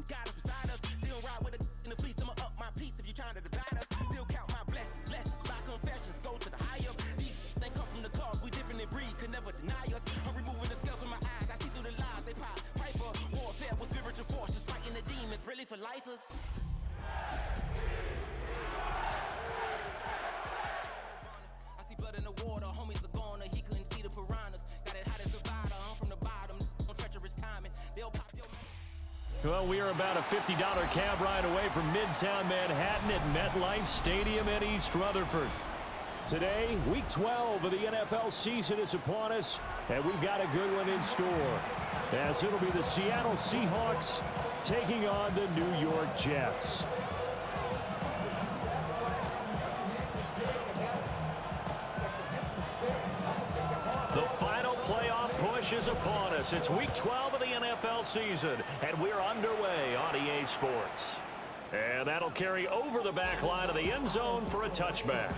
God is beside us. Still ride with a in the fleece, I'ma up my piece if you're trying to divide us. Still count my blessings, lessons, my confessions, go to the higher. These they come from the cause, we different in breed, could never deny us. I'm removing the scales from my eyes, I see through the lies, they pop. Piper, warfare with spiritual forces, fighting the demons, really for lifers. I see blood in the water, homies are gone, he couldn't see the piranhas. Got it hot as Nevada, I'm from the bottom, on treacherous timing. They'll pop your... Well, we are about a $50 cab ride away from Midtown Manhattan at MetLife Stadium in East Rutherford. Today, Week 12 of the NFL season is upon us, and we've got a good one in store, as it'll be the Seattle Seahawks taking on the New York Jets. The final playoff push is upon us. It's Week 12 of the NFL season, and we're underway on EA Sports. And that'll carry over the back line of the end zone for a touchback.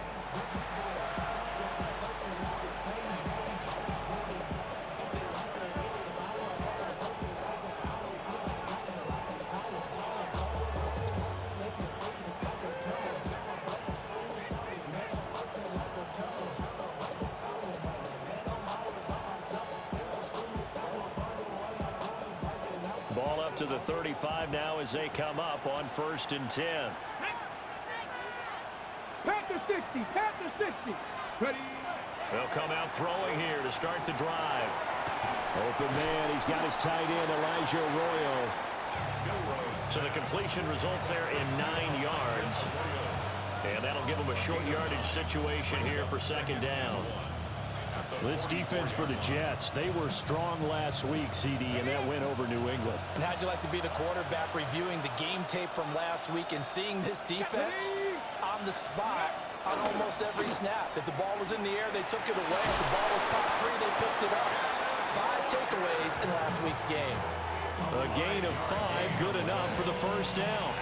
Ball up to the 35 now as they come up on 1st and 10. Panther 60, Panther 60. Ready. They'll come out throwing here to start the drive. Open man, he's got his tight end, Elijah Arroyo. So the completion results there in 9 yards. And that'll give him a short yardage situation here for 2nd down. This defense for the Jets, they were strong last week, CD, and that went over New England. And how'd you like to be the quarterback reviewing the game tape from last week and seeing this defense on the spot on almost every snap? If the ball was in the air, they took it away. If the ball was popped free, they picked it up. 5 takeaways in last week's game. A gain of 5, good enough for the 1st down.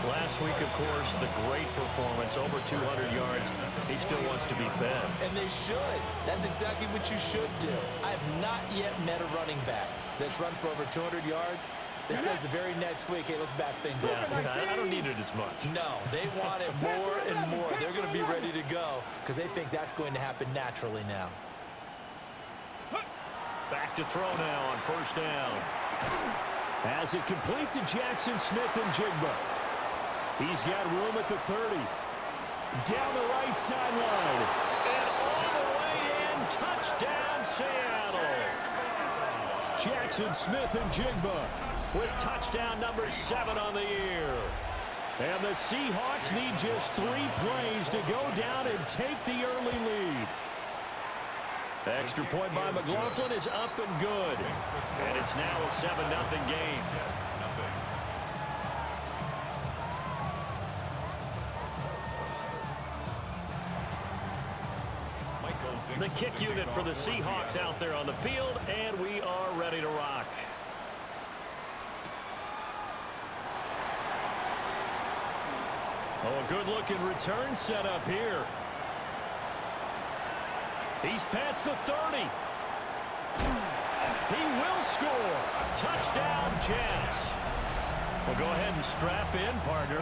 Last week, of course, the great performance, over 200 yards. He still wants to be fed. And they should. That's exactly what you should do. I have not yet met a running back that's run for over 200 yards that says the very next week, hey, let's back things up. I don't need it as much. No, they want it more and more. They're going to be ready to go because they think that's going to happen naturally now. Back to throw now on 1st down. As it complete to Jackson Smith and Jigba. He's got room at the 30. Down the right sideline. And all the way in. Touchdown, Seattle. Jackson Smith and Jigba with touchdown number 7 on the year. And the Seahawks need just 3 plays to go down and take the early lead. Extra point by McLaughlin is up and good. And it's now a 7-0 game. The kick unit for the Seahawks out there on the field, and we are ready to rock. Oh, a good-looking return set up here. He's past the 30. He will score. Touchdown, Jets. Well, go ahead and strap in, partner.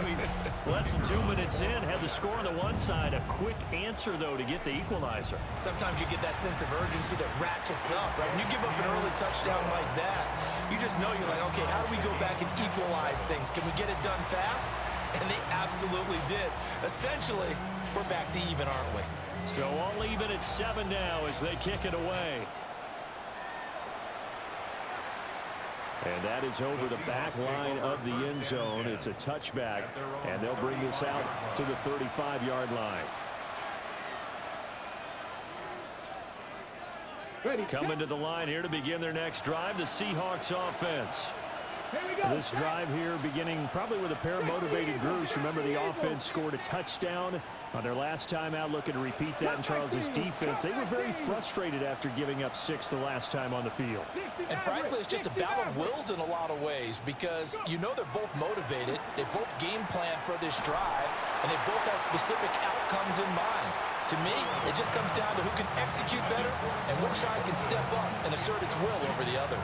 Less than 2 minutes in, had the score on the one side. A quick answer, though, to get the equalizer. Sometimes you get that sense of urgency that ratchets up, right? When you give up an early touchdown like that, you just know you're like, okay, how do we go back and equalize things? Can we get it done fast? And they absolutely did. Essentially, we're back to even, aren't we? So all even at 7 now as they kick it away. And that is over the back line of the end zone. It's a touchback, and they'll bring this out to the 35-yard line. Coming to the line here to begin their next drive, the Seahawks offense. This drive here beginning probably with a pair of motivated groups. Remember, the offense scored a touchdown on their last time out, looking to repeat that in Charles's defense. They were very frustrated after giving up 6 the last time on the field. And frankly, it's just a battle of wills in a lot of ways because you know they're both motivated. They both game plan for this drive, and they both have specific outcomes in mind. To me, it just comes down to who can execute better and which side can step up and assert its will over the other.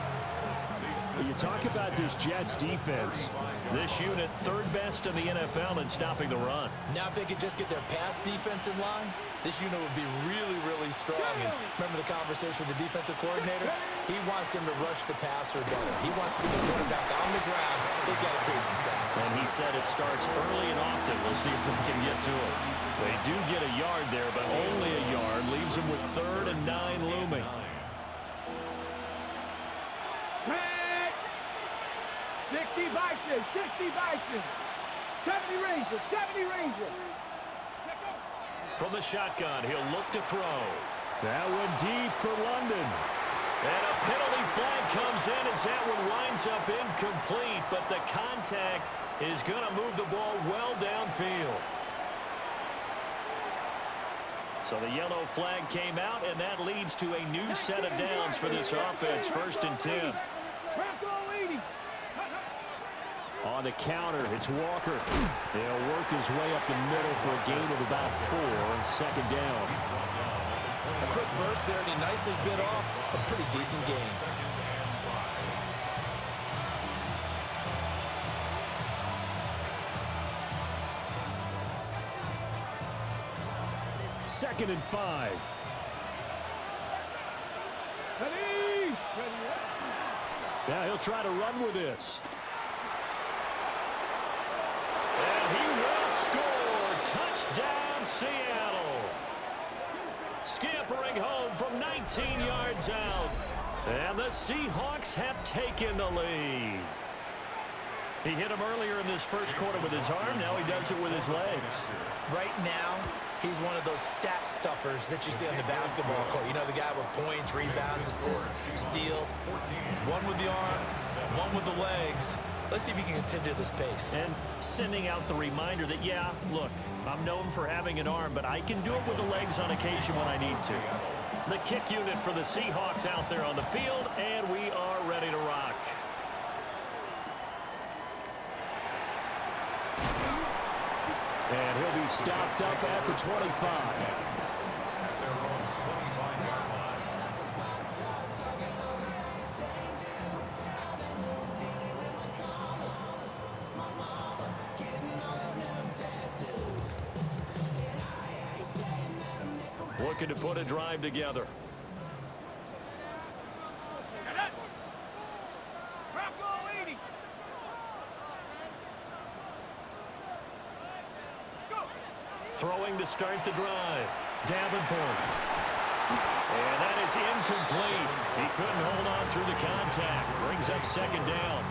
You talk about this Jets defense. This unit third best in the NFL in stopping the run. Now if they could just get their pass defense in line, this unit would be really, really strong. And remember the conversation with the defensive coordinator? He wants them to rush the passer better. He wants to see the quarterback on the ground. They've got to create some sacks. And he said it starts early and often. We'll see if they can get to him. They do get a yard there, but only a yard. Leaves them with 3rd and 9 looming. 60 Vikings, 60 Vikings. 70 Rangers, 70 Rangers. From the shotgun, he'll look to throw. That one deep for London. And a penalty flag comes in as that one winds up incomplete, but the contact is going to move the ball well downfield. So the yellow flag came out, and that leads to a new set of downs for this offense. 1st and 10. On the counter, it's Walker. He'll work his way up the middle for a gain of about 4 on 2nd down. A quick burst there, and he nicely bit off a pretty decent gain. Second and 5. Now he'll try to run with this. And he will score. Touchdown, Seattle. Scampering home from 19 yards out. And the Seahawks have taken the lead. He hit him earlier in this first quarter with his arm. Now he does it with his legs. Right now, he's one of those stat stuffers that you see on the basketball court. You know, the guy with points, rebounds, assists, steals. One with the arm, one with the legs. Let's see if he can continue this pace. And sending out the reminder that, yeah, look, I'm known for having an arm, but I can do it with the legs on occasion when I need to. The kick unit for the Seahawks out there on the field, and we are ready to rock. And he'll be stopped up at the 25. Looking to put a drive together. Throwing to start the drive. Davenport. And that is incomplete. He couldn't hold on through the contact. Brings up 2nd down.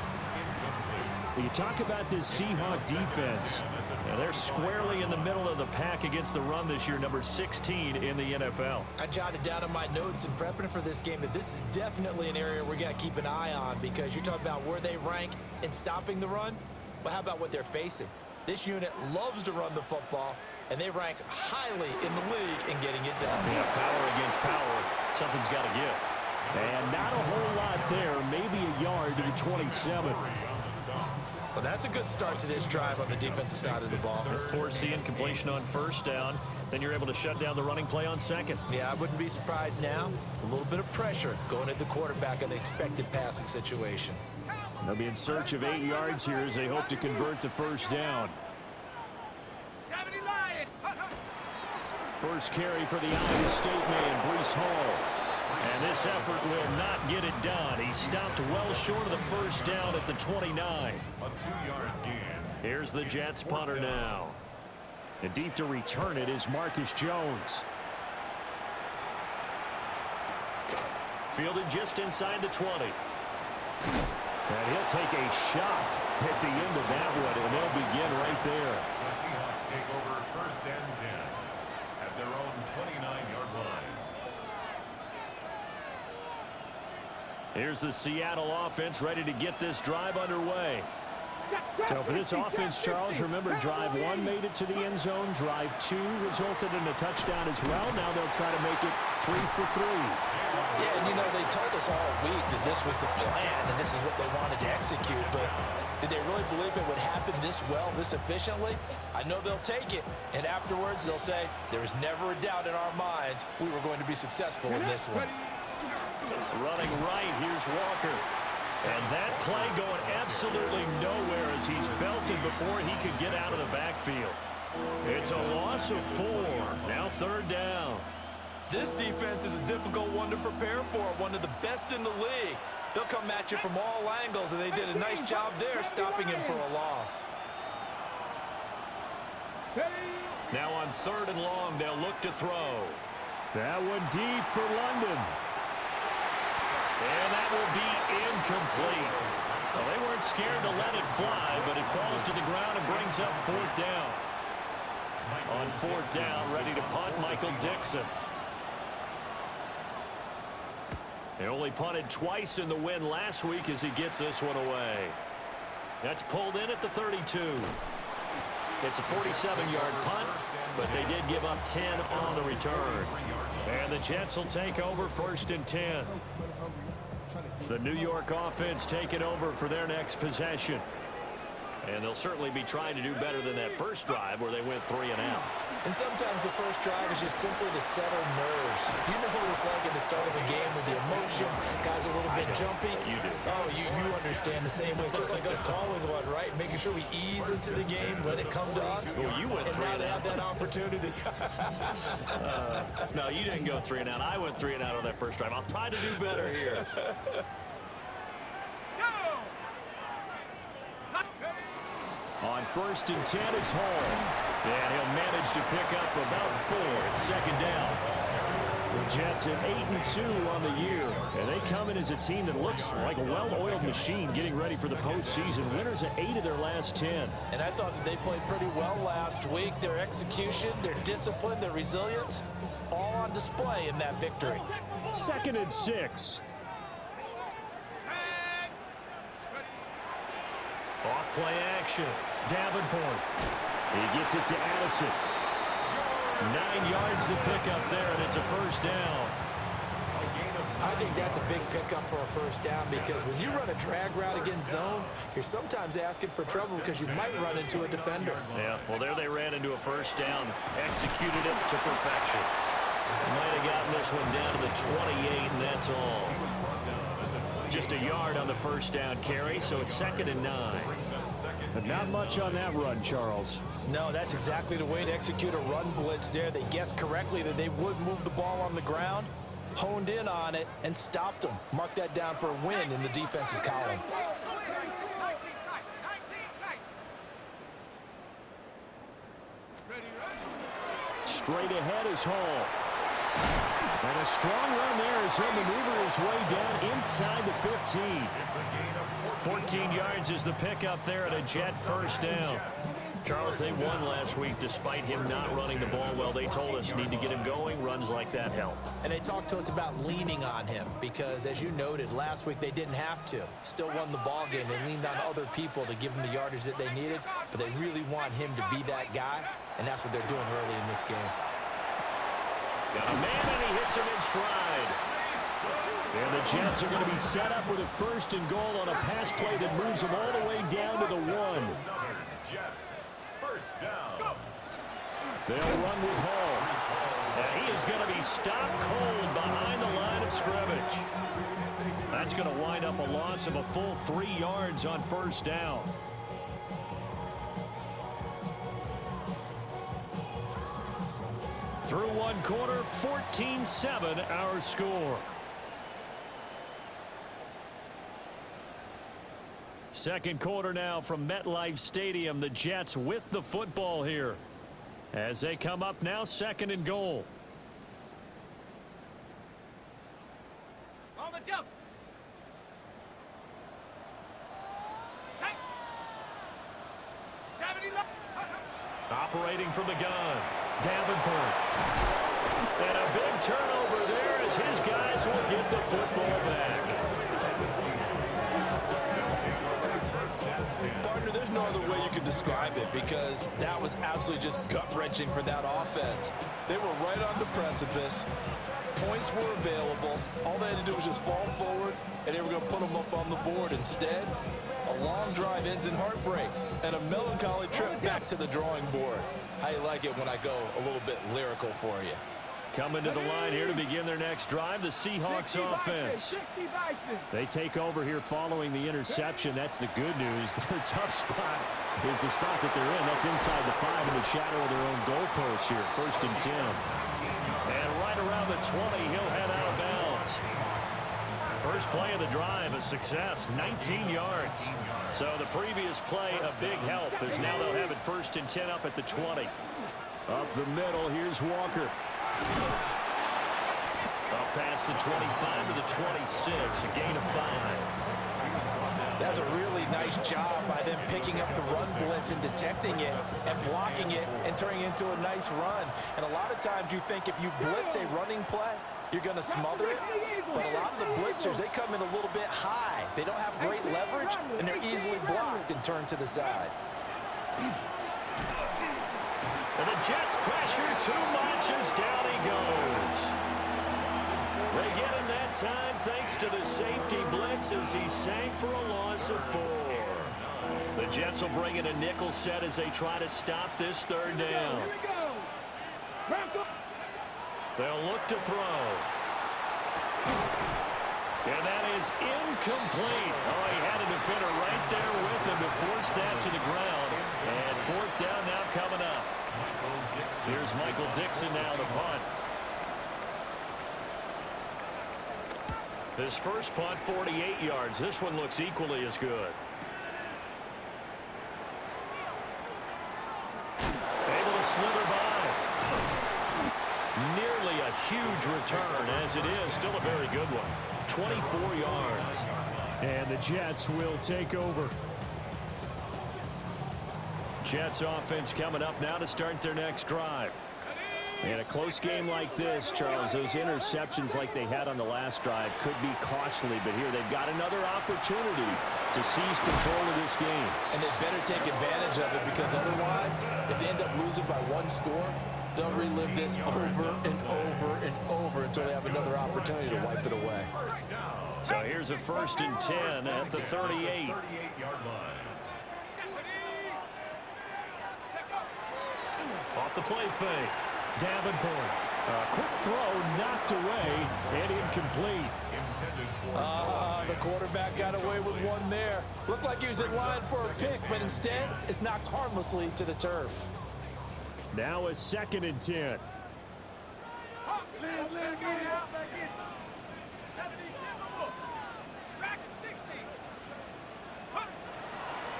You talk about this Seahawk defense. Now they're squarely in the middle of the pack against the run this year, number 16 in the NFL. I jotted down in my notes in prepping for this game that this is definitely an area we got to keep an eye on, because you talk about where they rank in stopping the run. Well, how about what they're facing? This unit loves to run the football, and they rank highly in the league in getting it done. Yeah, power against power. Something's got to give. And not a whole lot there. Maybe a yard to the 27. Well, that's a good start to this drive on the defensive side of the ball. Forcing incompletion on 1st down. Then you're able to shut down the running play on 2nd. Yeah, I wouldn't be surprised now. A little bit of pressure going at the quarterback in the expected passing situation. They'll be in search of 8 yards here as they hope to convert the 1st down. 70 Lions. First carry for the Iowa State man, Breece Hall. And this effort will not get it done. He stopped well short of the 1st down at the 29. A 2-yard gain. Here's the Jets punter now. And deep to return it is Marcus Jones. Fielded just inside the 20. And he'll take a shot at the end of that one, and they'll begin right there. The Seahawks take over 1st and 10 at their own 29-yard line. Here's the Seattle offense ready to get this drive underway. So for this offense, Charles, remember drive 1 made it to the end zone. Drive 2 resulted in a touchdown as well. Now they'll try to make it 3 for 3. Yeah, and you know, they told us all week that this was the plan and this is what they wanted to execute, but did they really believe it would happen this well, this efficiently? I know they'll take it, and afterwards they'll say, there was never a doubt in our minds we were going to be successful in this one. Running right, here's Walker. And that play going absolutely nowhere as he's belted before he could get out of the backfield. It's a loss of 4. Now 3rd down. This defense is a difficult one to prepare for, one of the best in the league. They'll come at you from all angles, and they did a nice job there stopping him for a loss. Now on 3rd and long, they'll look to throw. That one deep for London. And that will be incomplete. Well, they weren't scared to let it fly, but it falls to the ground and brings up 4th down. On 4th down, ready to punt, Michael Dixon. They only punted twice in the win last week as he gets this one away. That's pulled in at the 32. It's a 47-yard punt, but they did give up 10 on the return. And the Jets will take over 1st and 10. The New York offense taking over for their next possession. And they'll certainly be trying to do better than that first drive where they went 3 and out. And sometimes the first drive is just simply to settle nerves. You know what it's like at the start of a game with the emotion, guys a little bit jumpy. You do. Oh, you understand the same way. It's just like us calling one, right? Making sure we ease into the game, let it come to us. Well, you went 3 and now and they out. have that opportunity. No, you didn't go 3 and out. I went 3 and out on that first drive. I'll try to do better here. On 1st and 10, it's Hall. And he'll manage to pick up about 4. It's 2nd down. The Jets at 8-2 on the year. And they come in as a team that looks like a well-oiled machine getting ready for the postseason. Winners at 8 of their last 10. And I thought that they played pretty well last week. Their execution, their discipline, their resilience, all on display in that victory. 2nd and 6. Off play action. Davenport. He gets it to Addison. 9 yards to pick up there, and it's a 1st down. I think that's a big pickup for a 1st down because when you run a drag route against zone, you're sometimes asking for trouble because you might run into a defender. Yeah, well, there they ran into a 1st down. Executed it to perfection. Might have gotten this one down to the 28, and that's all. Just a yard on the 1st down carry, so it's 2nd and 9. But not much on that run, Charles. No, that's exactly the way to execute a run blitz there. They guessed correctly that they would move the ball on the ground, honed in on it, and stopped them. Mark that down for a win in the defense's column. Straight ahead is Hall. And a strong run there as he'll maneuver his way down inside the 15. 14 yards is the pickup there at a Jet 1st down. Charles, they won last week despite him not running the ball well. They told us need to get him going. Runs like that help. And they talked to us about leaning on him because, as you noted, last week they didn't have to. Still won the ball game. They leaned on other people to give them the yardage that they needed, but they really want him to be that guy, and that's what they're doing early in this game. Got a man, and he hits him in stride. And the Jets are going to be set up with a 1st and goal on a pass play that moves them all the way down to the 1. Jets, 1st down. They'll run with Hall. And he is going to be stopped cold behind the line of scrimmage. That's going to wind up a loss of a full 3 yards on 1st down. Through 1 quarter, 14-7 our score. 2nd quarter now from MetLife Stadium. The Jets with the football here as they come up now 2nd and goal. On the jump. Check. 70 left. Operating from the gun, Davenport. And a big turnover there as his guys will get the football back. Partner, there's no other way you can describe it because that was absolutely just gut-wrenching for that offense. They were right on the precipice. Points were available. All they had to do was just fall forward, and they were going to put them up on the board. Instead, a long drive ends in heartbreak and a melancholy trip back to the drawing board. I like it when I go a little bit lyrical for you. Coming to the line here to begin their next drive, the Seahawks offense. They take over here following the interception. That's the good news. Their tough spot is the spot that they're in. That's inside the 5 in the shadow of their own goalpost here. 1st and 10. And right around the 20, he'll head out of bounds. First play of the drive, a success, 19 yards. So the previous play, a big help, as now they'll have it 1st and 10 up at the 20. Up the middle, here's Walker. Up past the 25 to the 26, a gain of 5. That's a really nice job by them picking up the run blitz and detecting it and blocking it and turning it into a nice run. And a lot of times you think if you blitz a running play, you're going to smother it. But a lot of the blitzers, they come in a little bit high. They don't have great leverage, and they're easily blocked and turned to the side. And the Jets pressure too much as down he goes. They get him that time thanks to the safety blitz as he sank for a loss of 4. The Jets will bring in a nickel set as they try to stop this 3rd down. They'll look to throw. And that is incomplete. Oh, he had a defender right there with him to force that to the ground. And 4th down now coming up. Here's Michael Dixon now to punt. His first punt, 48 yards. This one looks equally as good. Able to slither by. Nearly a huge return, as it is. Still a very good one. 24 yards. And the Jets will take over. Jets offense coming up now to start their next drive. In a close game like this, Charles, those interceptions like they had on the last drive could be costly, but here they've got another opportunity to seize control of this game. And they better take advantage of it, because otherwise, if they end up losing by 1 score, they'll relive this over and over and over until they have another opportunity to wipe it away. So here's a 1st and 10 at the 38. Off the play fake. Davenport. A quick throw knocked away and incomplete. The quarterback got away with one there. Looked like he was in line for a pick, but instead it's knocked harmlessly to the turf. Now a 2nd and 10.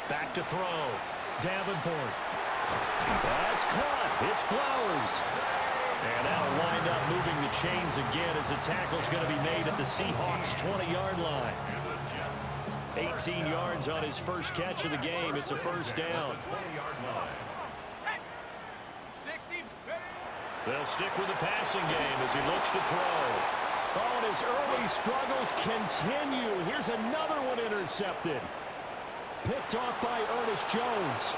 Back to throw. Davenport. That's caught. It's Flowers. And that'll wind up moving the chains again as the tackle's going to be made at the Seahawks' 20-yard line. 18 yards on his first catch of the game. It's a 1st down. They'll stick with the passing game as he looks to throw. Oh, and his early struggles continue. Here's another one intercepted. Picked off by Ernest Jones.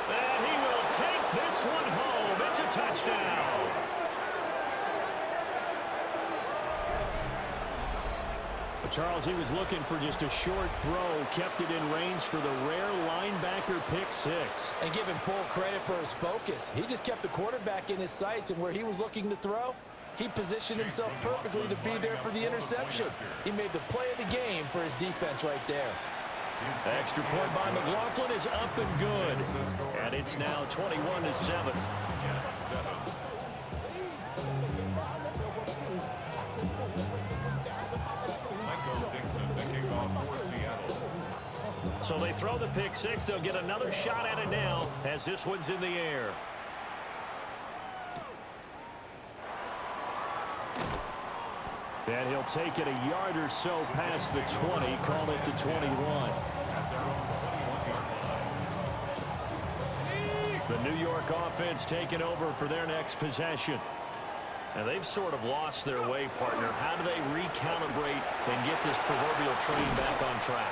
And he will take this one home. It's a touchdown. But Charles, he was looking for just a short throw, kept it in range for the rare linebacker pick 6. And give him full credit for his focus. He just kept the quarterback in his sights, and where he was looking to throw, he positioned himself perfectly to be there for the interception. He made the play of the game for his defense right there. Extra point by McLaughlin is up and good. And it's now 21-7. So they throw the pick 6. They'll get another shot at it now as this one's in the air. And he'll take it a yard or so past the 20, call it the 21. The New York offense taking over for their next possession. And they've sort of lost their way, partner. How do they recalibrate and get this proverbial train back on track?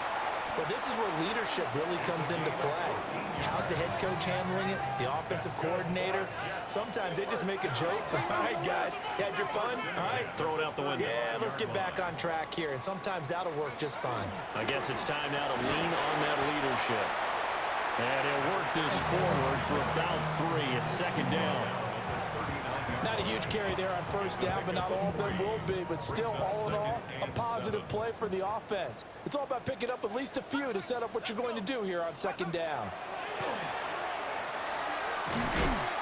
Well, this is where leadership really comes into play. How's the head coach handling it? The offensive coordinator? Sometimes they just make a joke. All right, guys, you had your fun? All right. Throw it out the window. Yeah, let's get back on track here. And sometimes that'll work just fine. I guess it's time now to lean on that leadership. And he'll work this forward for about 3 at 2nd down. Not a huge carry there on first down, but not all of them will be. But still, all in all, a positive play for the offense. It's all about picking up at least a few to set up what you're going to do here on second down.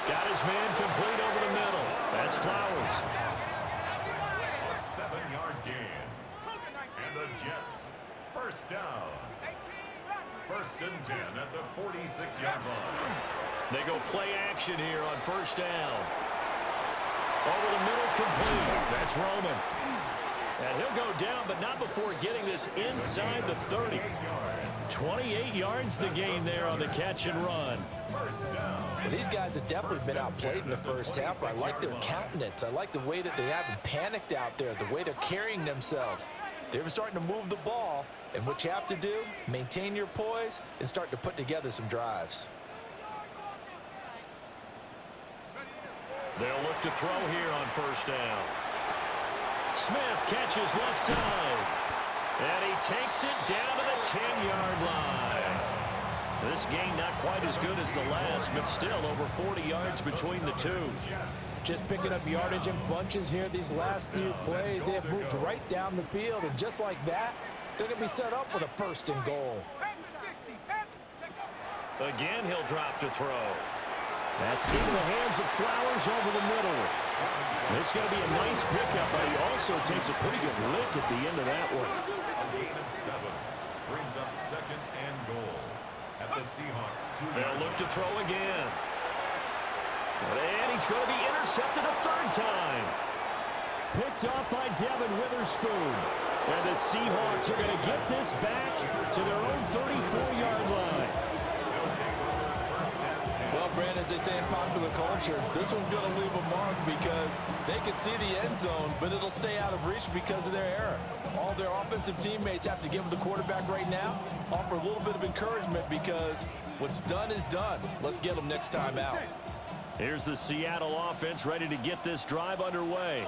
Got his man complete over the middle. That's Flowers. A 7-yard gain. And the Jets, first down. First and 10 at the 46-yard line. They go play action here on first down. Over the middle, complete. That's Roman. And he'll go down, but not before getting this inside the 30. 28 yards the gain there on the catch and run. Well, these guys have definitely been outplayed in the first half. I like their countenance. I like the way that they haven't panicked out there, the way they're carrying themselves. They're starting to move the ball, and what you have to do, maintain your poise and start to put together some drives. They'll look to throw here on first down. Smith catches left side. And he takes it down to the 10-yard line. This gain not quite as good as the last, but still over 40 yards between the two. Just picking up yardage in bunches here these last few plays. They have moved right down the field, and just like that, they're going to be set up with a first and goal. Again, he'll drop to throw. That's into the hands of Flowers over the middle. It's going to be a nice pickup, but he also takes a pretty good lick at the end of that one. A gain of 7 brings up second and goal at the Seahawks 2. They'll look to throw again. And he's going to be intercepted a third time. Picked off by Devin Witherspoon. And the Seahawks are going to get this back to their own 34-yard line. Well, Brand, as they say in popular culture, this one's going to leave a mark because they can see the end zone, but it'll stay out of reach because of their error. All their offensive teammates have to give the quarterback right now, offer a little bit of encouragement because what's done is done. Let's get them next time out. Here's the Seattle offense ready to get this drive underway.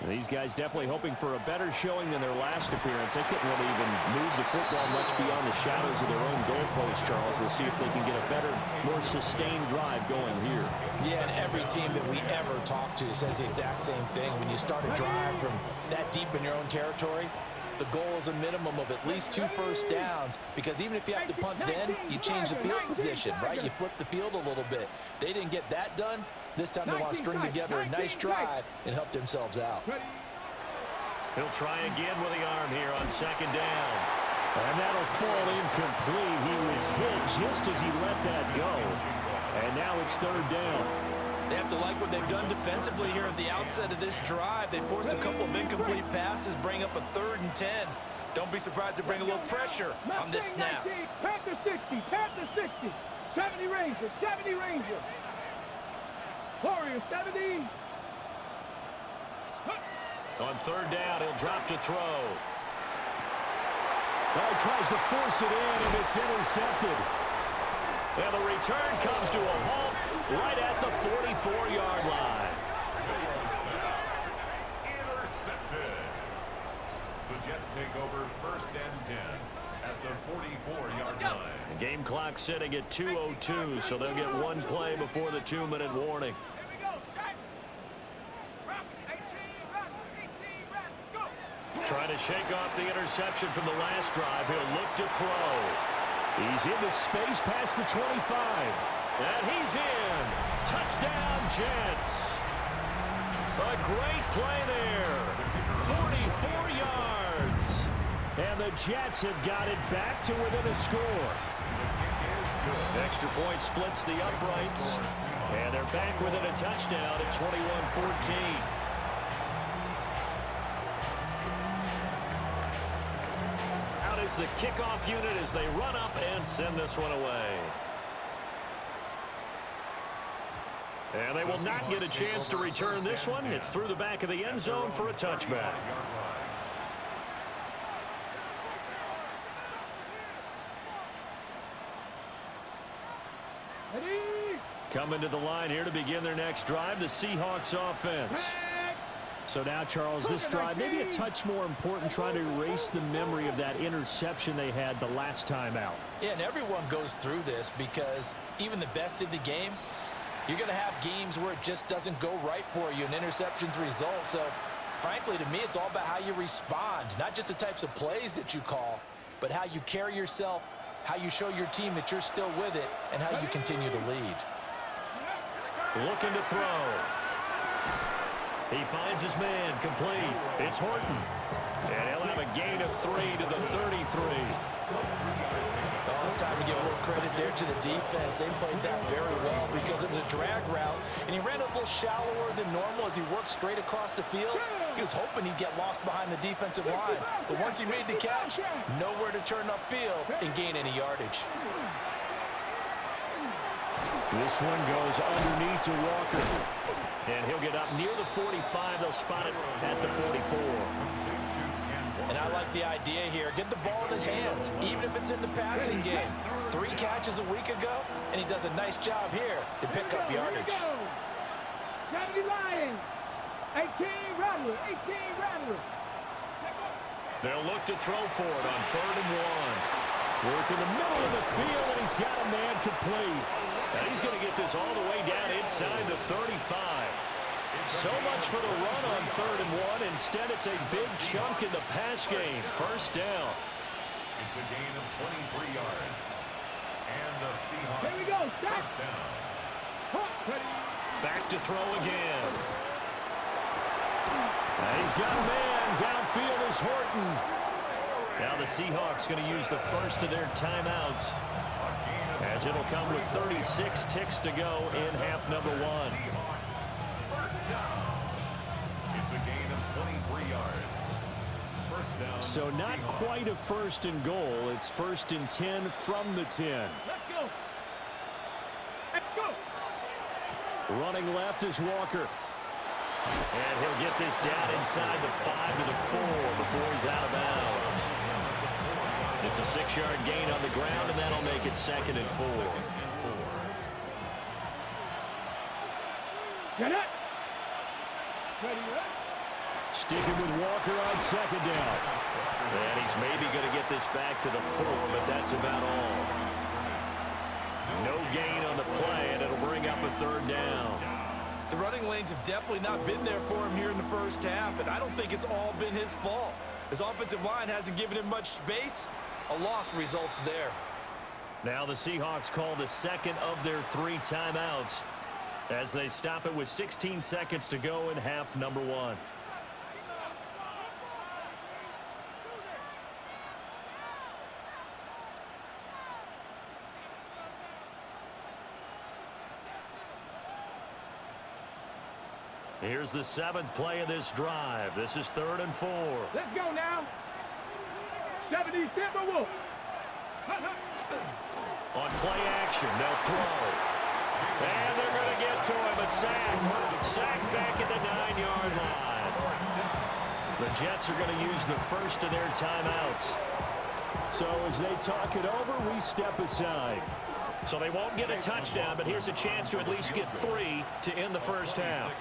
And these guys definitely hoping for a better showing than their last appearance. They couldn't really even move the football much beyond the shadows of their own goalpost, Charles. We'll see if they can get a better, more sustained drive going here. Yeah, and every team that we ever talk to says the exact same thing. When you start a drive from that deep in your own territory, the goal is a minimum of at least 2 first downs, because even if you have to punt then, you change the field position, right? You flip the field a little bit. They didn't get that done. This time they want to string together a nice drive and help themselves out. He'll try again with the arm here on second down. And that'll fall incomplete. He was hit just as he let that go. And now it's third down. They have to like what they've done defensively here at the outset of this drive. They forced a couple of incomplete passes, bring up a 3rd and 10. Don't be surprised to bring a little pressure on this snap. Panther 60, Panther 60, 70 Ranger, 70 Ranger. Warrior 70. On third down, he'll drop to throw. Well, he tries to force it in, and it's intercepted. And the return comes to a halt right at the 44-yard line. Intercepted. The Jets take over first and 10 at the 44-yard line. The game clock sitting at 2:02, so they'll get one play before the 2-minute warning. Trying to shake off the interception from the last drive. He'll look to throw. He's into space past the 25. And he's in. Touchdown, Jets. A great play there. 44 yards. And the Jets have got it back to within a score. Extra point splits the uprights. And they're back within a touchdown at 21-14. Is the kickoff unit as they run up and send this one away. And they will not get a chance to return this one. It's through the back of the end zone for a touchback. Coming to the line here to begin their next drive, the Seahawks offense. So now, Charles, this drive maybe a touch more important, trying to erase the memory of that interception they had the last time out. Yeah, and everyone goes through this because even the best in the game, You're going to have games where it just doesn't go right for you, and interceptions result. So, frankly, to me, it's all about how you respond, not just the types of plays that you call, but how you carry yourself, how you show your team that you're still with it, and how you continue to lead. Looking to throw. He finds his man, complete. It's Horton. And he'll have a gain of 3 to the 33. Oh, it's time to give a little credit there to the defense. They played that very well because it was a drag route, and he ran a little shallower than normal as he worked straight across the field. He was hoping he'd get lost behind the defensive line, but once he made the catch, nowhere to turn upfield and gain any yardage. This one goes underneath to Walker. And he'll get up near the 45. They'll spot it at the 44. And I like the idea here. Get the ball in his hands, even if it's in the passing game. 3 catches a week ago, and he does a nice job here to pick up yardage. 70 Lions. 18 Rattler. 18 Rattler. They'll look to throw for it on 3rd and 1. Work in the middle of the field, and he's got a man complete. And he's going to get this all the way down inside the 35. So much for the run on 3rd and 1. Instead, it's a big chunk in the pass game. First down. It's a gain of 23 yards. And the Seahawks Here we go. first down. Back to throw again. And he's got a man. Downfield is Horton. Now the Seahawks going to use the first of their timeouts, as it'll come with 36 ticks to go in half number 1. First down. It's a gain of 23 yards. First down. So not quite a 1st and goal. It's 1st and 10 from the 10. Let's go. Let's go. Running left is Walker. And he'll get this down inside the 5 to the 4 before he's out of bounds. It's a 6-yard gain on the ground, and that'll make it 2nd and 4. Get it. Sticking with Walker on 2nd down. And he's maybe going to get this back to the 4, but that's about all. No gain on the play, and it'll bring up a 3rd down. The running lanes have definitely not been there for him here in the first half, and I don't think it's all been his fault. His offensive line hasn't given him much space. A loss results there. Now the Seahawks call the 2nd of their 3 timeouts as they stop it with 16 seconds to go in half number 1. Here's the 7th play of this drive. This is 3rd and 4. Let's go now. 70 Timberwolves. On play action, they'll throw. And they're going to get to him. A sack. Sack back at the 9-yard line. The Jets are going to use the first of their timeouts. So as they talk it over, we step aside. So they won't get a touchdown, but here's a chance to at least get 3 to end the first half.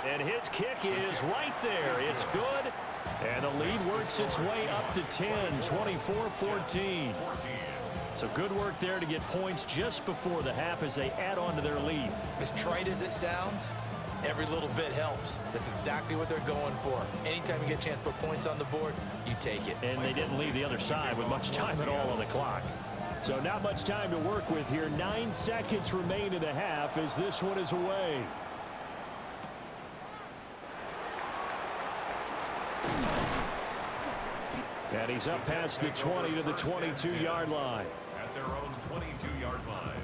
And his kick is right there. It's good. And the lead works its way up to 10, 24-14. So good work there to get points just before the half as they add on to their lead. As trite as it sounds, every little bit helps. That's exactly what they're going for. Anytime you get a chance to put points on the board, you take it. And they didn't leave the other side with much time at all on the clock. So not much time to work with here. 9 seconds remain in the half as this one is away. And he's up past the 20 to the 22-yard line. At their own 22-yard line.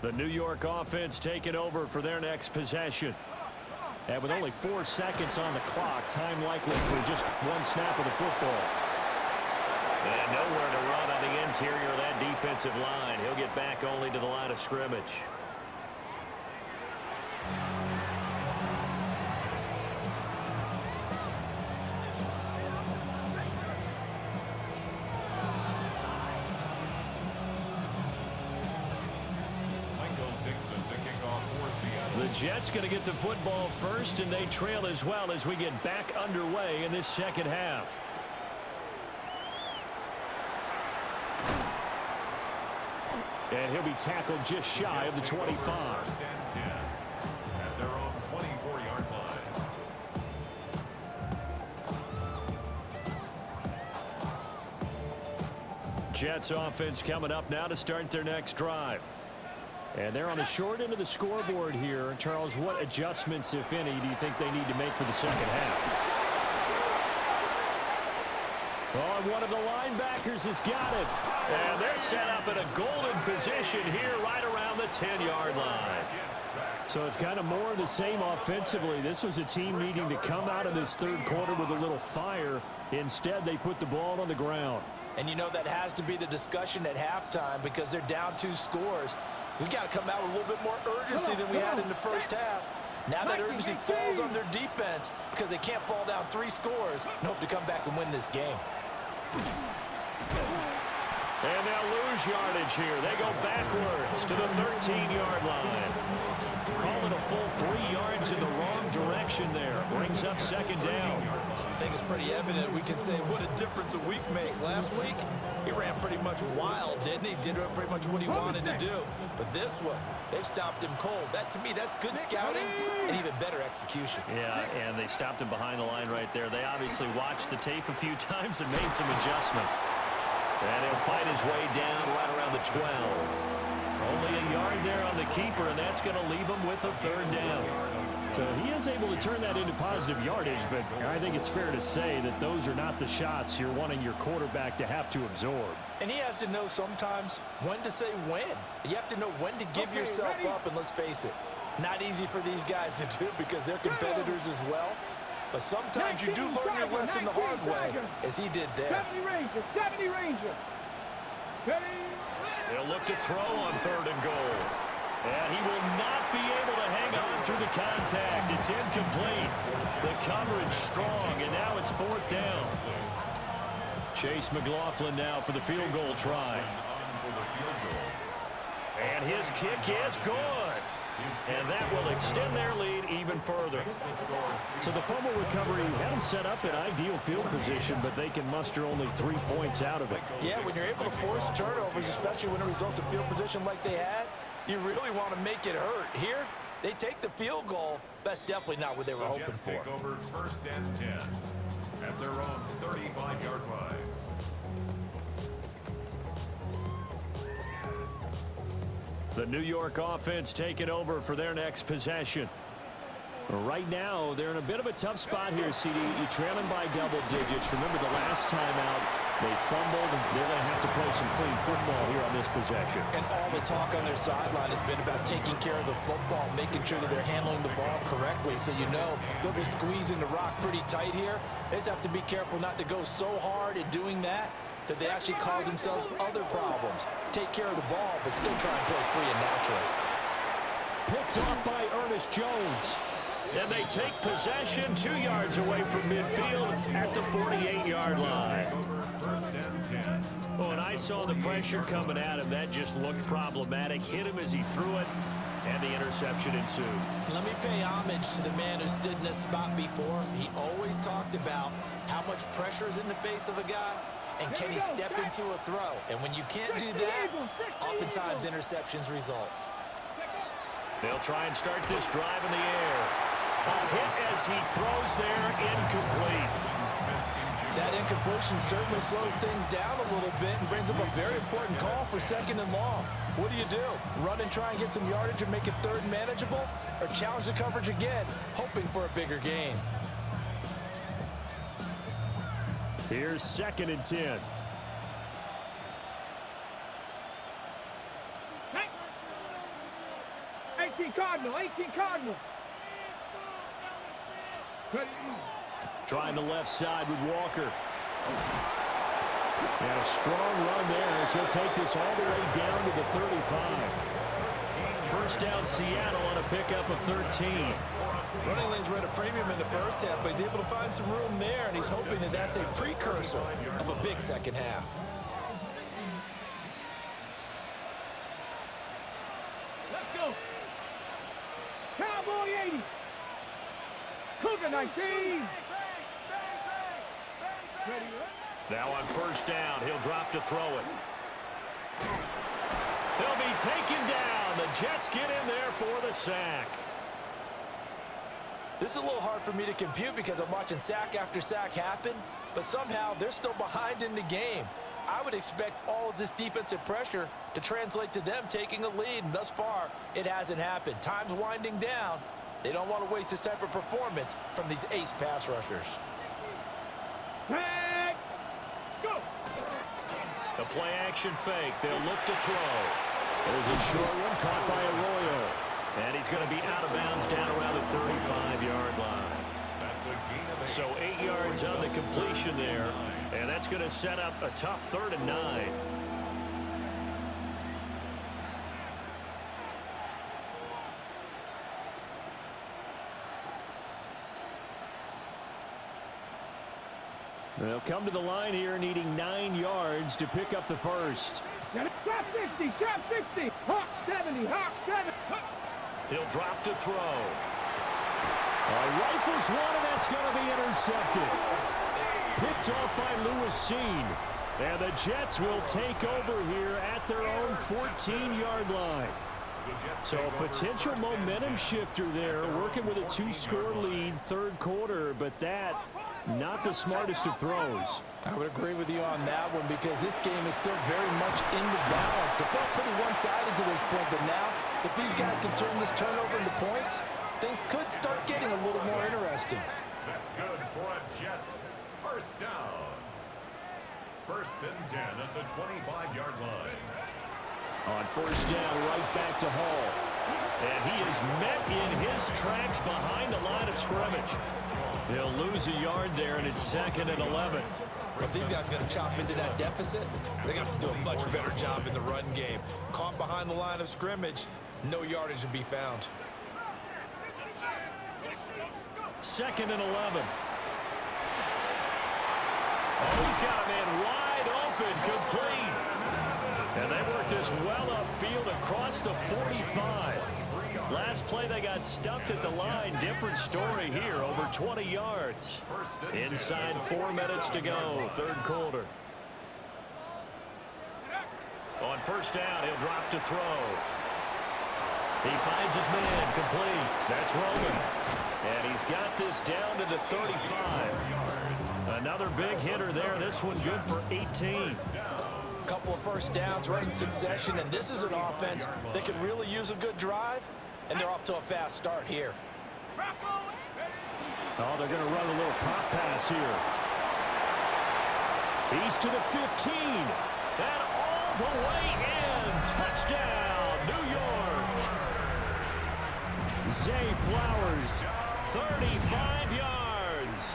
The New York offense taking over for their next possession. And with only 4 seconds on the clock, time likely for just one snap of the football. And nowhere to run on the interior of that defensive line. He'll get back only to the line of scrimmage. The Jets going to get the football first, and they trail as well as we get back underway in this second half. And he'll be tackled just shy of the 25. First and 10 at their own 24-yard line. Jets offense coming up now to start their next drive. And they're on the short end of the scoreboard here. Charles, what adjustments, if any, do you think they need to make for the second half? Oh, and one of the linebackers has got it. And they're set up in a golden position here right around the 10-yard line. So it's kind of more of the same offensively. This was a team needing to come out of this third quarter with a little fire. Instead, they put the ball on the ground. And you know that has to be the discussion at halftime because they're down 2 scores. We got to come out with a little bit more urgency than we had in the first half. Now that urgency falls on their defense because they can't fall down 3 scores and hope to come back and win this game. And they'll lose yardage here. They go backwards to the 13-yard line. Call it a full 3 yards in the wrong direction there. Brings up second down. I think it's pretty evident we can say what a difference a week makes. Last week, he ran pretty much wild, didn't he? Did pretty much what he wanted to do. But this one, they've stopped him cold. That, to me, that's good scouting and even better execution. Yeah, and they stopped him behind the line right there. They obviously watched the tape a few times and made some adjustments. And he'll fight his way down right around the 12. Only a yard there on the keeper, and that's going to leave him with a third down. So he is able to turn that into positive yardage, but I think it's fair to say that those are not the shots you're wanting your quarterback to have to absorb. And he has to know sometimes when to say when. You have to know when to give yourself up, and let's face it, not easy for these guys to do because they're competitors as well. But sometimes you do learn your lesson the hard way, as he did there. 70 Ranger. They'll look to throw on 3rd and goal. And he will not be able to hang on through the contact. It's incomplete. The coverage strong, and now it's 4th down. Chase McLaughlin now for the field goal try. And his kick is good. And that will extend their lead even further. So the fumble recovery had them set up in ideal field position, but they can muster only 3 points out of it. Yeah, when you're able to force turnovers, especially when it results in field position like they had, you really want to make it hurt. Here, they take the field goal. That's definitely not what they were hoping for. Take over 1st and 10 at their own 35-yard line. The New York offense taking over for their next possession. Right now, they're in a bit of a tough spot here, CD. You're trailing by double digits. Remember the last time out, they fumbled. They're going to have to play some clean football here on this possession. And all the talk on their sideline has been about taking care of the football, making sure that they're handling the ball correctly. So you know they'll be squeezing the rock pretty tight here. They just have to be careful not to go so hard at doing that they actually cause themselves other problems. Take care of the ball, but still try and play free and natural. Picked off by Ernest Jones. And they take possession 2 yards away from midfield at the 48-yard line. 1st and 10. Oh, and I saw the pressure coming at him. That just looked problematic. Hit him as he threw it, and the interception ensued. Let me pay homage to the man who stood in this spot before. He always talked about how much pressure is in the face of a guy, and can he step into a throw? And when you can't do that, oftentimes interceptions result. They'll try and start this drive in the air. A hit as he throws there, incomplete. That incompletion certainly slows things down a little bit and brings up a very important call for 2nd and long. What do? Run and try and get some yardage and make it 3rd manageable? Or challenge the coverage again, hoping for a bigger gain? Here's 2nd and 10. Cardinal. Trying the left side with Walker. And a strong run there as he'll take this all the way down to the 35. 1st down Seattle on a pickup of 13. Running lanes were at a premium in the first half, but he's able to find some room there, and he's hoping that that's a precursor of a big second half. Let's go. Cowboy 80. Cougar 19. Now on 1st down, he'll drop to throw it. He'll be taken down. The Jets get in there for the sack. This is a little hard for me to compute because I'm watching sack after sack happen, but somehow they're still behind in the game. I would expect all of this defensive pressure to translate to them taking a lead, and thus far, it hasn't happened. Time's winding down. They don't want to waste this type of performance from these ace pass rushers. Tag. Go. The play-action fake. They'll look to throw. There's a short one caught by Arroyo. And he's going to be out of bounds down around the 35-yard line. That's a gain of 8. So 8 yards on the completion there. And that's going to set up a tough 3rd and 9. They'll come to the line here needing 9 yards to pick up the first. Trap 60, trap 60. Hawk 70, Hawk 70. He'll drop to throw. Rifles one, and that's going to be intercepted. Picked off by Lewisine. And the Jets will take over here at their own 14-yard line. So a potential momentum shifter there, working with a 2-score lead, 3rd quarter, but that not the smartest of throws. I would agree with you on that one because this game is still very much in the balance. It felt pretty one-sided to this point, but now if these guys can turn this turnover into points, things could start getting a little more interesting. That's good for a Jets first down. 1st and 10 at the 25-yard line. On 1st down, right back to Hall. And he is met in his tracks behind the line of scrimmage. They'll lose a yard there, and it's 2nd and 11. If these guys are going to chop into that deficit, they're going to have to do a much better job in the run game. Caught behind the line of scrimmage, no yardage will be found. 2nd and 11. Oh, he's got a man wide open, complete. And they work this well upfield across the 45. Last play, they got stuffed at the line. Different story here, over 20 yards. Inside 4 minutes to go, 3rd quarter. On 1st down, he'll drop to throw. He finds his man, complete. That's Roman. And he's got this down to the 35. Another big hitter there. This one good for 18. Couple of first downs right in succession, and this is an offense that could really use a good drive, and they're off to a fast start here. Oh, they're going to run a little pop pass here. He's to the 15. And all the way in. Touchdown, New York. Zay Flowers, 35 yards.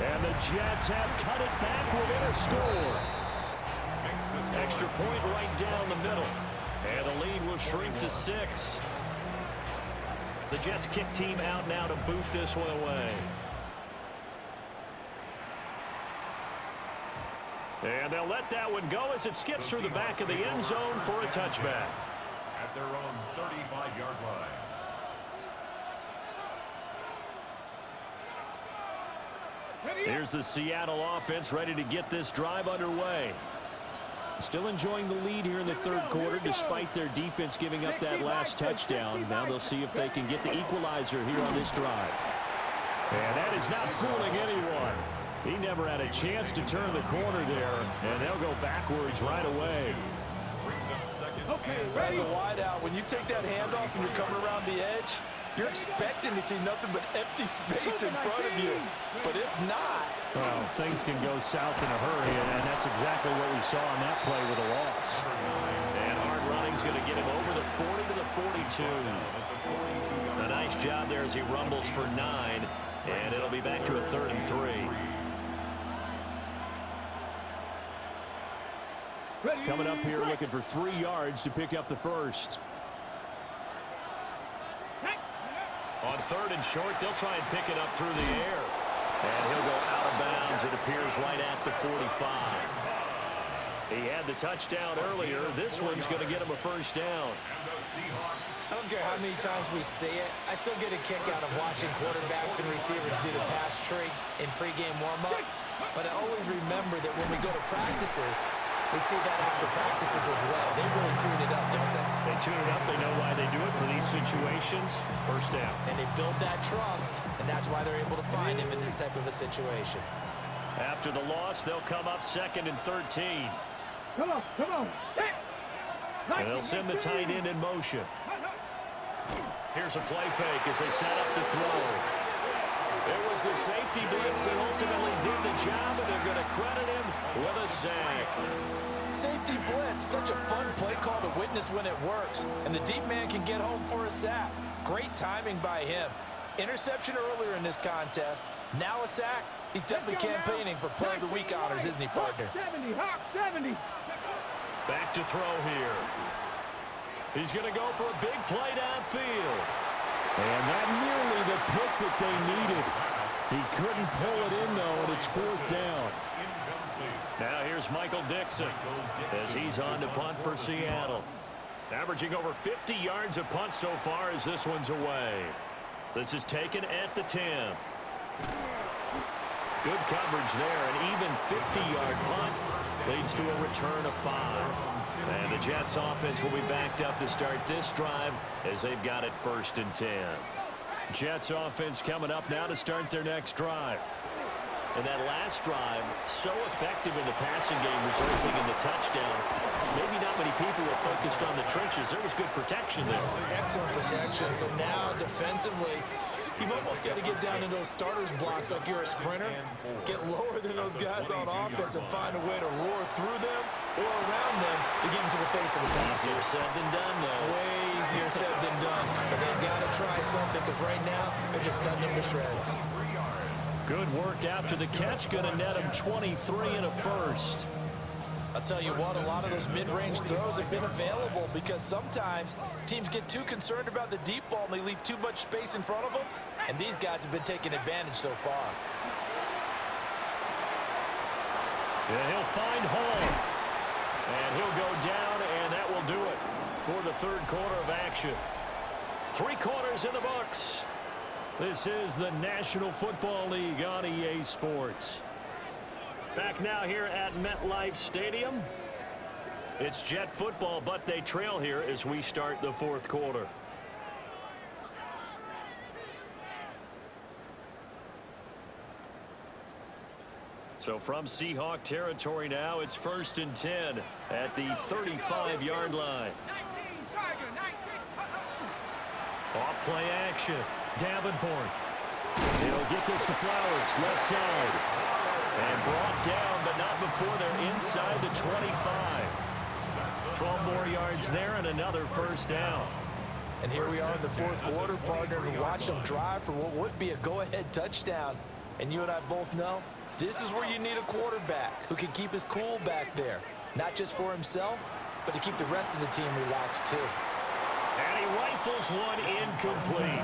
And the Jets have cut it back within a score. Extra point right down the middle. And the lead will shrink to 6. The Jets kick team out now to boot this one away. And they'll let that one go as it skips through the back of the end zone for a touchback. At their own 35-yard line. Here's the Seattle offense ready to get this drive underway. Still enjoying the lead here in the 3rd quarter despite their defense giving up that last touchdown. Now they'll see if they can get the equalizer here on this drive. And that is not fooling anyone. He never had a chance to turn the corner there, and they'll go backwards right away. Okay, As ready? a wideout, when you take that handoff and you're coming around the edge, you're expecting to see nothing but empty space in front of you. But if not, well, things can go south in a hurry, and that's exactly what we saw on that play with a loss. And hard running's going to get him over the 40 to the 42. A nice job there as he rumbles for 9, and it'll be back to a 3rd and 3. Coming up here looking for 3 yards to pick up the first. On 3rd and short, they'll try and pick it up through the air. And he'll go out of bounds, it appears, right at the 45. He had the touchdown earlier. This one's going to get him a first down. I don't care how many times we see it, I still get a kick out of watching quarterbacks and receivers do the pass tree in pregame warm-up. But I always remember that when we go to practices, We see that after practices as well. They really tune it up, don't they? They tune it up. They know why they do it for these situations. First down. And they build that trust, and that's why they're able to find him in this type of a situation. After the loss, they'll come up 2nd and 13. Come on, come on. And they'll send the tight end in motion. Here's a play fake as they set up to throw. It was the safety blitz that ultimately did the job, and they're going to credit him with a sack. Safety blitz, such a fun play call to witness when it works. And the deep man can get home for a sack. Great timing by him. Interception earlier in this contest. Now a sack. He's definitely campaigning for Player of the Week honors, isn't he, partner? 70, Hawk 70. Back to throw here. He's going to go for a big play downfield. And that nearly the pick that they needed. He couldn't pull it in, though, and it's 4th down. Now here's Michael Dixon as he's on to punt for Seattle. Averaging over 50 yards a punt so far as this one's away. This is taken at the 10. Good coverage there. An even 50-yard punt leads to a return of 5. And the Jets offense will be backed up to start this drive as they've got it 1st and 10. Jets offense coming up now to start their next drive. And that last drive, so effective in the passing game, resulting in the touchdown. Maybe not many people were focused on the trenches. There was good protection there. Excellent protection. So now defensively, you've almost got to get down into those starters blocks like you're a sprinter. Get lower than those guys on offense and find a way to roar through them or around them to get into the face of the passer. Easier said than done, though. Way easier said than done. But they've got to try something because right now they're just cutting them to shreds. Good work after the catch. Going to net him 23 and a first. I'll tell you what, a lot of those mid-range throws have been available because sometimes teams get too concerned about the deep ball and they leave too much space in front of them, and these guys have been taking advantage so far. Yeah, he'll find home. And he'll go down, and that will do it for the 3rd quarter of action. 3 quarters in the books. This is the National Football League on EA Sports. Back now here at MetLife Stadium. It's Jet football, but they trail here as we start the 4th quarter. So from Seahawk territory now, it's 1st and 10 at the 35-yard line. Off play action. Davenport. He'll get this to Flowers, left side. And brought down, but not before they're inside the 25. 12 more yards there and another 1st down. And here we are in the 4th quarter, partner, and watch them drive for what would be a go-ahead touchdown. And you and I both know this is where you need a quarterback who can keep his cool back there. Not just for himself, but to keep the rest of the team relaxed too. And he rifles one incomplete.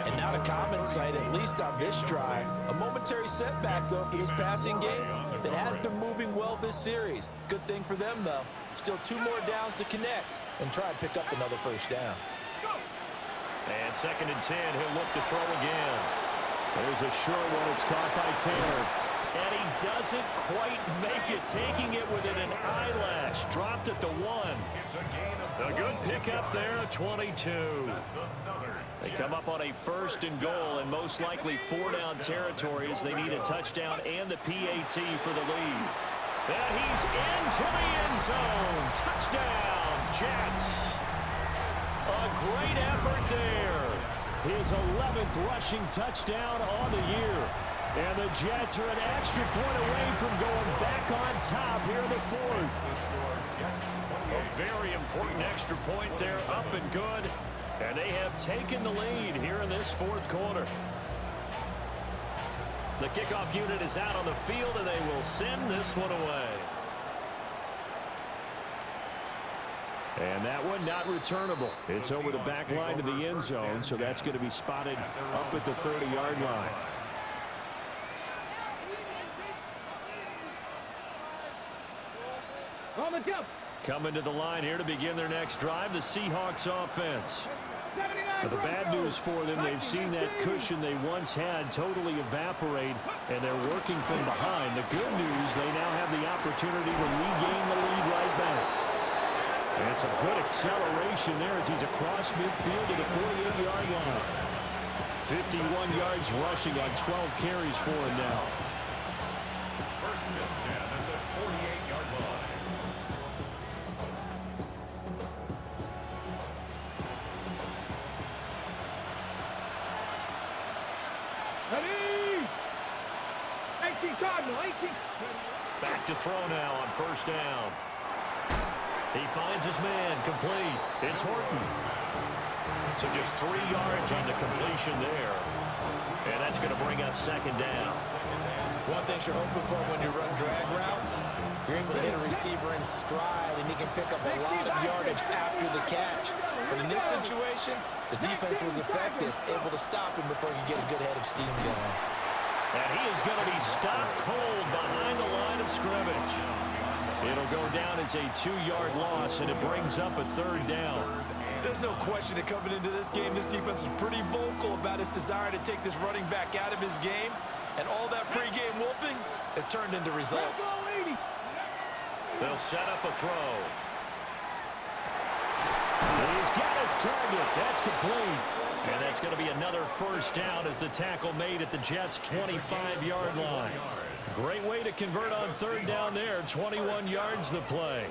And not a common sight, at least on this drive. A momentary setback, though, for this passing game that has been moving well this series. Good thing for them, though. Still 2 more downs to connect and try and pick up another 1st down. And 2nd and 10, he'll look to throw again. There's a short one. It's caught by Taylor. And he doesn't quite make it, taking it within an eyelash. Dropped at the 1. A good pickup there at 22. They come up on a 1st and goal, and most likely 4-down territory as they need a touchdown and the PAT for the lead. And he's into the end zone. Touchdown, Jets. A great effort there. His 11th rushing touchdown on the year. And the Jets are an extra point away from going back on top here in the 4th. A very important extra point there, up and good. And they have taken the lead here in this 4th quarter. The kickoff unit is out on the field, and they will send this one away. And that one not returnable. It's over the back line to the end zone, so that's going to be spotted up at the 30-yard line. On the jump. Coming to the line here to begin their next drive, the Seahawks offense. But the bad news for them, they've seen that cushion they once had totally evaporate, and they're working from behind. The good news, they now have the opportunity to regain the lead right back. And it's a good acceleration there as he's across midfield to the 48-yard line. 51 yards rushing on 12 carries for him now. First and 10 at the 48-yard line. Ready? 18 Cardinal, 18. Back to throw now on first down. He finds his man, complete. It's Horton. So just 3 yards on the completion there. And that's going to bring up second down. One thing you're hoping for when you run drag routes, you're able to hit a receiver in stride, and he can pick up a lot of yardage after the catch. But in this situation, the defense was effective, able to stop him before he could get a good head of steam going. And he is going to be stopped cold behind the line of scrimmage. It'll go down as a 2-yard loss, and it brings up a third down. There's no question that coming into this game, this defense was pretty vocal about its desire to take this running back out of his game. And all that pregame wolfing has turned into results. They'll set up a throw. He's got his target. That's complete. And that's going to be another first down as the tackle made at the Jets' 25-yard line. Great way to convert on third down there. 21 yards the play.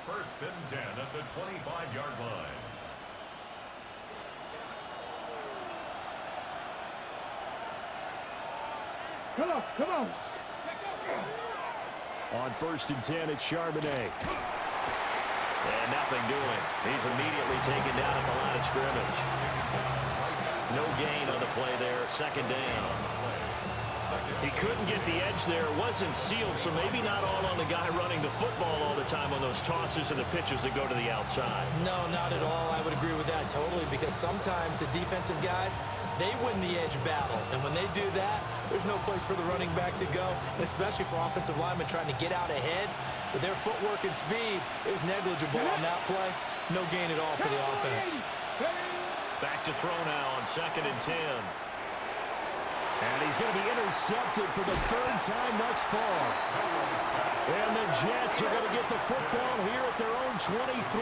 First and 10 at the 25-yard line. Come on, come on. On first and 10, it's Charbonnet. And nothing doing. He's immediately taken down at the line of scrimmage. No gain on the play there. Second down. He couldn't get the edge there. It wasn't sealed, so maybe not all on the guy running the football all the time on those tosses and the pitches that go to the outside. No, not at all. I would agree with that totally, because sometimes the defensive guys, they win the edge battle. And when they do that, there's no place for the running back to go, and especially for offensive linemen trying to get out ahead. With their footwork and speed, it was negligible on that play. No gain at all for the offense. Back to throw now on second and 10. And he's going to be intercepted for the third time thus far. And the Jets are going to get the football here at their own 23.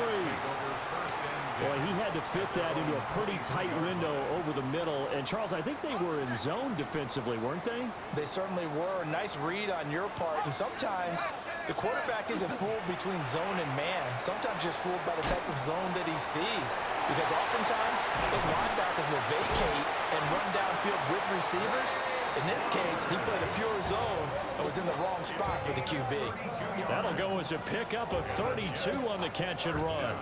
Boy, he had to fit that into a pretty tight window over the middle. And, Charles, I think they were in zone defensively, weren't they? They certainly were. Nice read on your part. And sometimes the quarterback isn't fooled between zone and man. Sometimes you're fooled by the type of zone that he sees. Because oftentimes, those linebackers will vacate and run downfield with receivers. In this case, he played a pure zone and was in the wrong spot for the QB. That'll go as a pickup of 32 on the catch and run.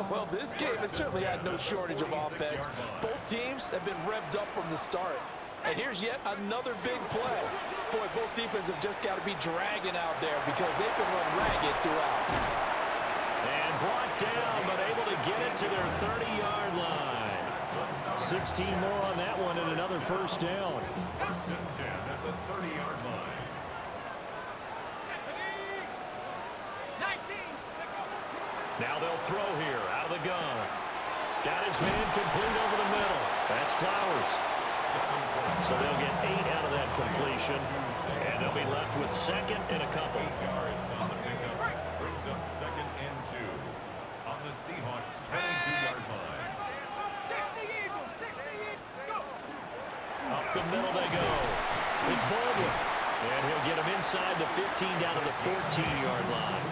Well, this game has certainly had no shortage of offense. Both teams have been revved up from the start. And here's yet another big play. Boy, both defenses have just got to be dragging out there because they've been run ragged throughout. And brought down, but able to get it to their 30-yard line. 16 more on that one and another first down. First and 10 at the 30-yard line. Now they'll throw here out of the gun. Got his man complete over the middle. That's Flowers. So they'll get 8 out of that completion. And they'll be left with second and a couple. 8 yards on the pickup. Brings up second and 2 on the Seahawks' 22-yard line. Up the middle they go. It's Baldwin. And he'll get him inside the 15 down to the 14-yard line.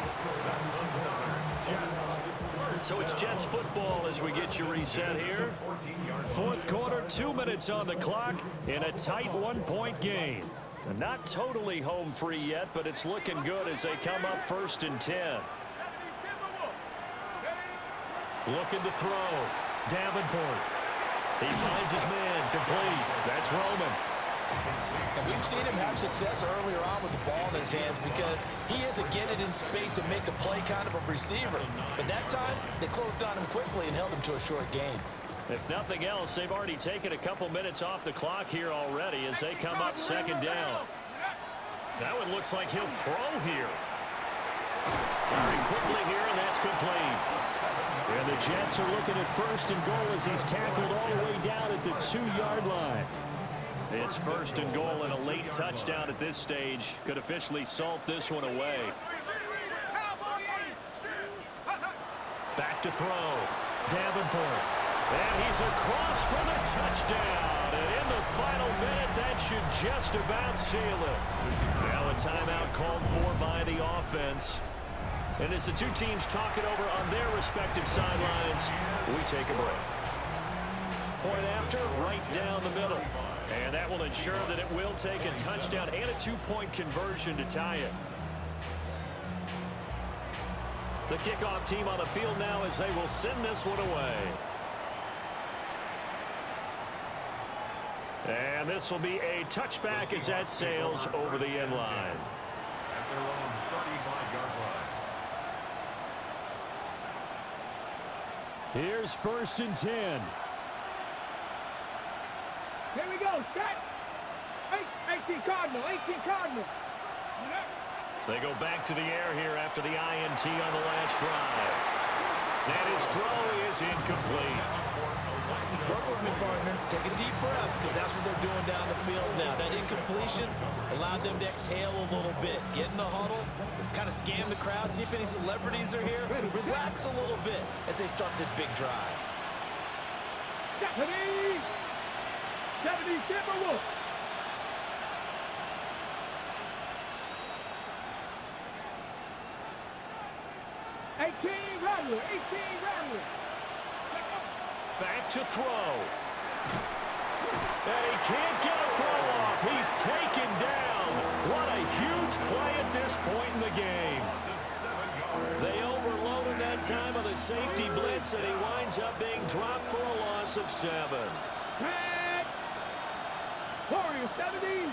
So it's Jets football as we get you reset here. Fourth quarter, 2 minutes on the clock in a tight 1-point game. Not totally home free yet, but it's looking good as they come up first and 10. Looking to throw. Davenport. He finds his man complete. That's Roman. And we've seen him have success earlier on with the ball in his hands because he is a get it in space and make a play kind of a receiver. But that time, they closed on him quickly and held him to a short gain. If nothing else, they've already taken a couple minutes off the clock here already as they come up second down. Now it looks like he'll throw here. Firing quickly here, and that's complete. And the Jets are looking at first and goal as he's tackled all the way down at the 2-yard line. It's first and goal, and a late touchdown at this stage could officially salt this one away. Back to throw. Davenport. And he's across for the touchdown. And in the final minute, that should just about seal it. Now a timeout called for by the offense. And as the two teams talk it over on their respective sidelines, we take a break. Point after, right down the middle. And that will ensure that it will take a touchdown and a 2-point conversion to tie it. The kickoff team on the field now as they will send this one away. And this will be a touchback as that sails over the end line. At their own 35-yard line. Here's first and 10. Here we go, set. 18 Cardinal, 18 Cardinal. They go back to the air here after the INT on the last drive. And his throw is incomplete. Work with me, partner. Take a deep breath, because that's what they're doing down the field now. That incompletion allowed them to exhale a little bit. Get in the huddle, kind of scan the crowd, see if any celebrities are here. Relax a little bit as they start this big drive. 70 Timberwolves. Rattler. Back to throw. And he can't get a throw off. He's taken down. What a huge play at this point in the game. They overloaded that time of the safety blitz, and he winds up being dropped for a loss of 7. Warriors 70.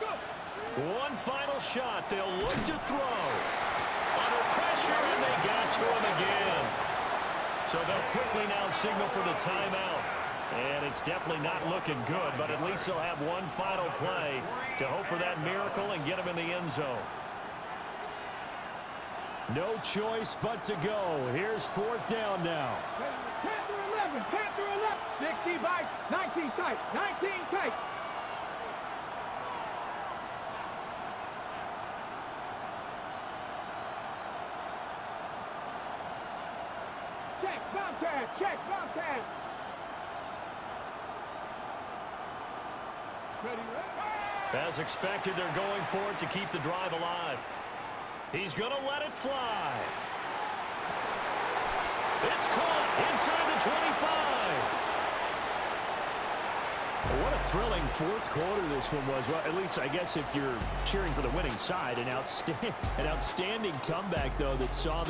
Go. One final shot. They'll look to throw. Under pressure, and they got to him again. So they'll quickly now signal for the timeout. And it's definitely not looking good, but at least they'll have one final play to hope for that miracle and get him in the end zone. No choice but to go. Here's fourth down now. Panther 11. 60 by 19 tight. 19 tight. Check, bounce tag. As expected, they're going for it to keep the drive alive. He's going to let it fly. It's caught inside the 25. What a thrilling fourth quarter this one was. Well, at least I guess if you're cheering for the winning side, an outstanding comeback, though, that saw them